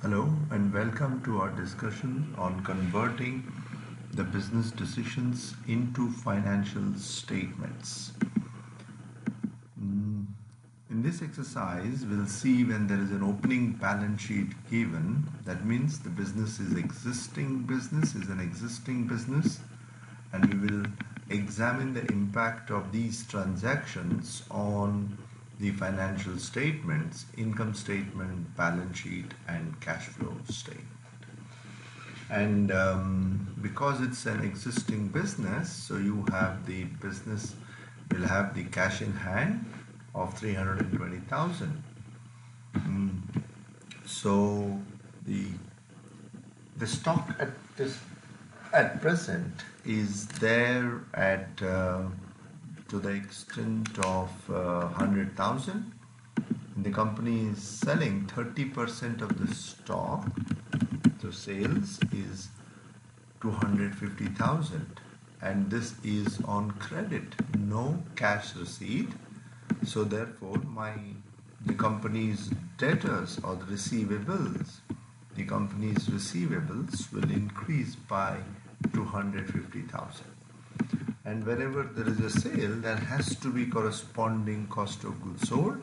Hello and welcome to our discussion on converting the business decisions into financial statements. In this exercise, we'll see when there is an opening balance sheet given, that means the business is an existing business, and we will examine the impact of these transactions on the financial statements, income statement, balance sheet, and cash flow statement. And because it's an existing business, so you have the business will have the cash in hand of 320,000. So the stock at present is there at to the extent of 100,000. The company is selling 30% of the stock, so sales is 250,000, and this is on credit, no cash receipt. So therefore the company's debtors or the company's receivables will increase by 250,000. And whenever there is a sale, there has to be corresponding cost of goods sold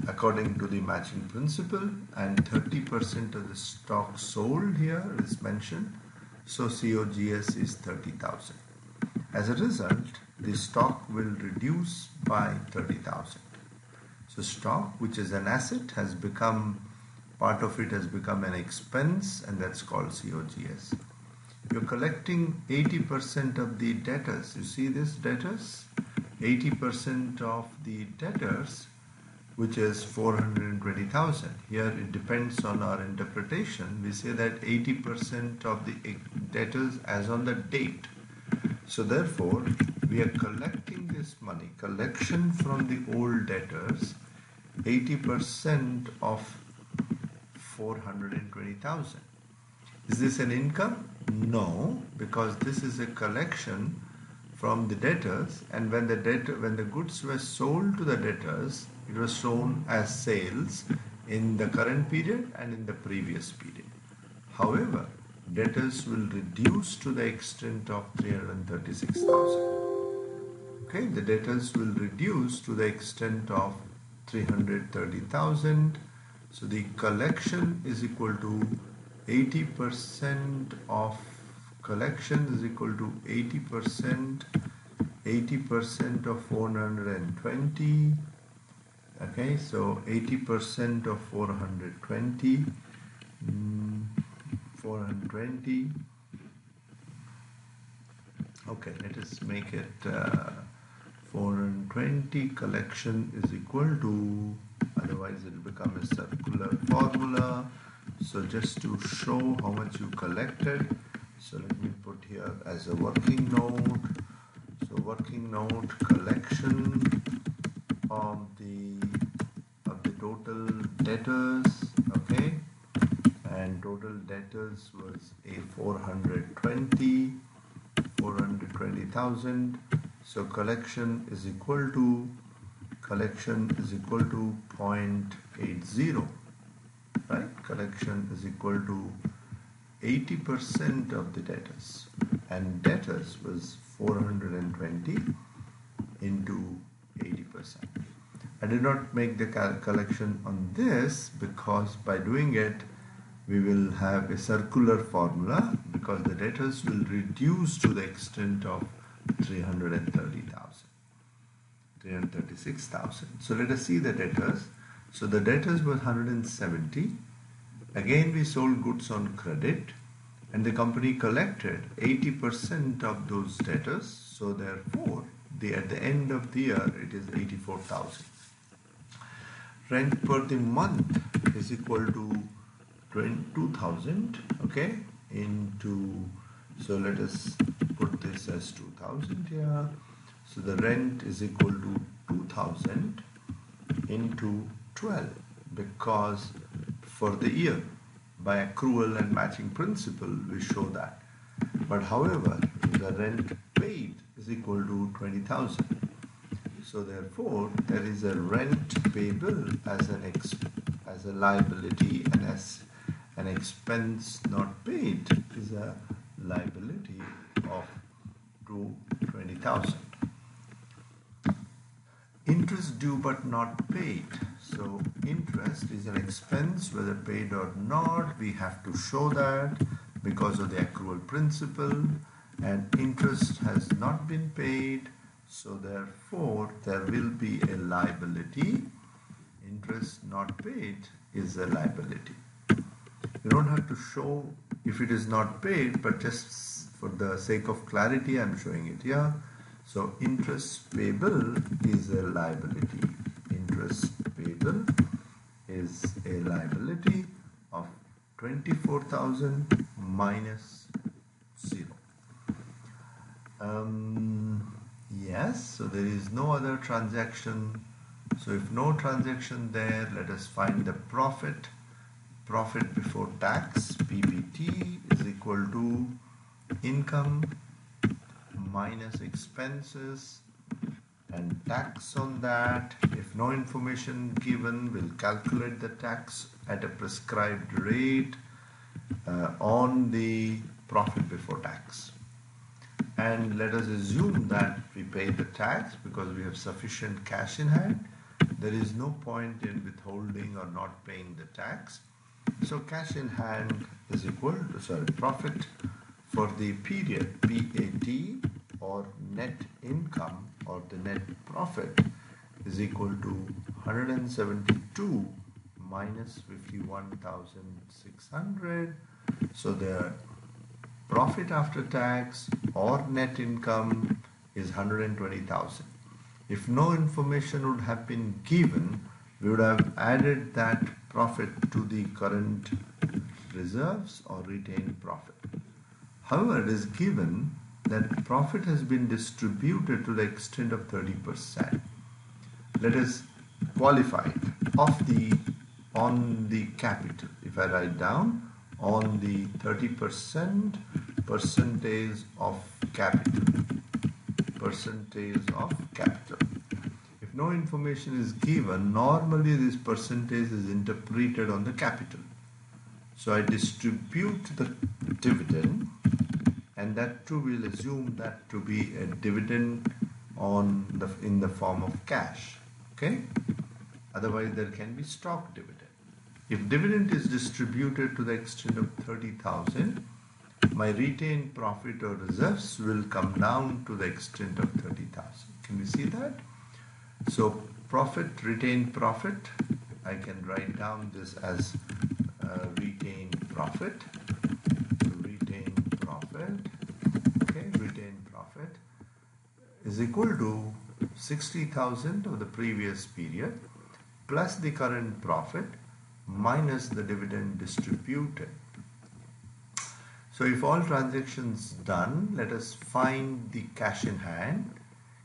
according to the matching principle, and 30% of the stock sold here is mentioned, so COGS is 30,000. As a result, the stock will reduce by 30,000. So stock, which is an asset, has become, part of it has become an expense, and that's called COGS. You're collecting 80% of the debtors. You see this debtors? 80% of the debtors, which is 420,000. Here it depends on our interpretation. We say that 80% of the debtors as on the date. So therefore, we are collecting this money, collection from the old debtors, 80% of 420,000. Is this an income? No, because this is a collection from the debtors, and when the goods were sold to the debtors, it was shown as sales in the current period and in the previous period. However, debtors will reduce to the extent of 336,000. Okay, the debtors will reduce to the extent of 330,000. So the collection is equal to 80% of collection is equal to 80% of 420. Okay, so 80% of 420. Okay, let us make it 420 collection is equal to, otherwise it will become a circular formula. So just to show how much you collected, so let me put here as a working note. So working note, collection of the total debtors, okay, and total debtors was a 420,000. So collection is equal to 0.80, right? Collection is equal to 80% of the debtors, and debtors was 420 into 80%. I did not make the collection on this because by doing it we will have a circular formula, because the debtors will reduce to the extent of 336,000. So let us see the debtors. So the debtors were 170. Again, we sold goods on credit, and the company collected 80% of those debtors. So therefore, at the end of the year, it is 84,000. Rent per the month is equal to 22,000. Okay, so let us put this as 2,000 here. So the rent is equal to 2,000 into 12, because for the year, by accrual and matching principle, we show that. But however, the rent paid is equal to 20,000. So therefore, there is a rent payable as a liability, and expense not paid is a liability of 220,000. Interest due but not paid. So interest is an expense whether paid or not. We have to show that because of the accrual principle, and interest has not been paid, so therefore there will be a liability. Interest not paid is a liability. You don't have to show if it is not paid, but just for the sake of clarity I'm showing it here. So interest payable is a liability. Interest payable is a liability of 24,000 minus 0. Yes, so there is no other transaction. So if no transaction there, let us find the profit. Profit before tax, PBT, is equal to income minus expenses and tax on that. If no information given, we'll calculate the tax at a prescribed rate on the profit before tax. And let us assume that we pay the tax because we have sufficient cash in hand. There is no point in withholding or not paying the tax. So cash in hand is equal to, profit for the period, PAT, or net income, or the net profit, is equal to 172 minus 51,600. So the profit after tax or net income is 120,000. If no information would have been given, we would have added that profit to the current reserves or retained profit. However, it is given that profit has been distributed to the extent of 30%. Let us qualify it on the capital. If I write down on the 30% percentage of capital. If no information is given, normally this percentage is interpreted on the capital. So I distribute the dividend, and that too will assume that to be a dividend in the form of cash. Okay? Otherwise there can be stock dividend. If dividend is distributed to the extent of 30,000, my retained profit or reserves will come down to the extent of 30,000. Can we see that? So profit, retained profit, I can write down this as retained profit. Retained profit is equal to 60,000 of the previous period plus the current profit minus the dividend distributed. So if all transactions done, let us find the cash in hand.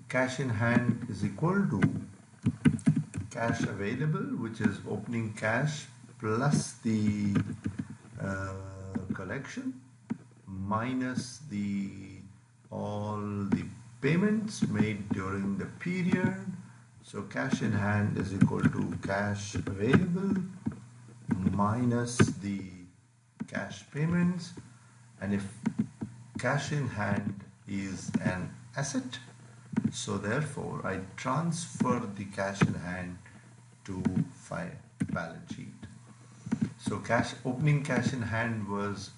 Cash in hand is equal to cash available, which is opening cash plus the collection minus all the payments made during the period. So cash in hand is equal to cash available minus the cash payments. And if cash in hand is an asset, so therefore I transfer the cash in hand to balance sheet. So opening cash in hand was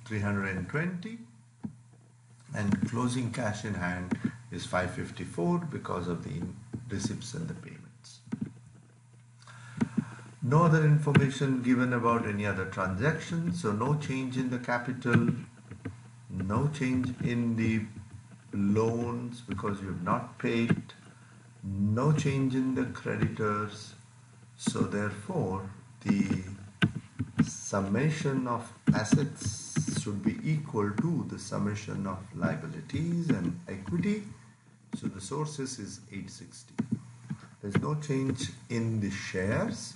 320 and closing cash in hand is 554 because of the receipts and the payments. No other information given about any other transaction, so no change in the capital, no change in the loans because you have not paid, no change in the creditors, so therefore the summation of assets should be equal to the summation of liabilities and equity. So the sources is 860. There's no change in the shares,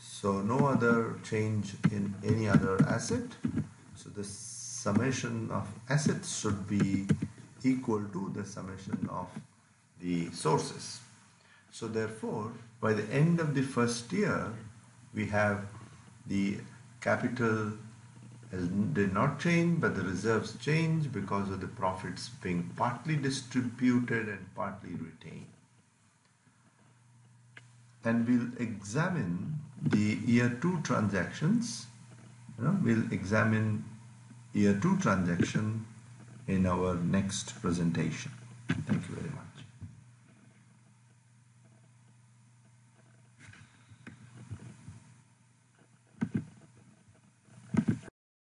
so no other change in any other asset. So the summation of assets should be equal to the summation of the sources. So therefore, by the end of the first year, we have the capital did not change, but the reserves changed because of the profits being partly distributed and partly retained. And we'll examine the year 2 transactions. We'll examine year 2 transaction in our next presentation. Thank you very much.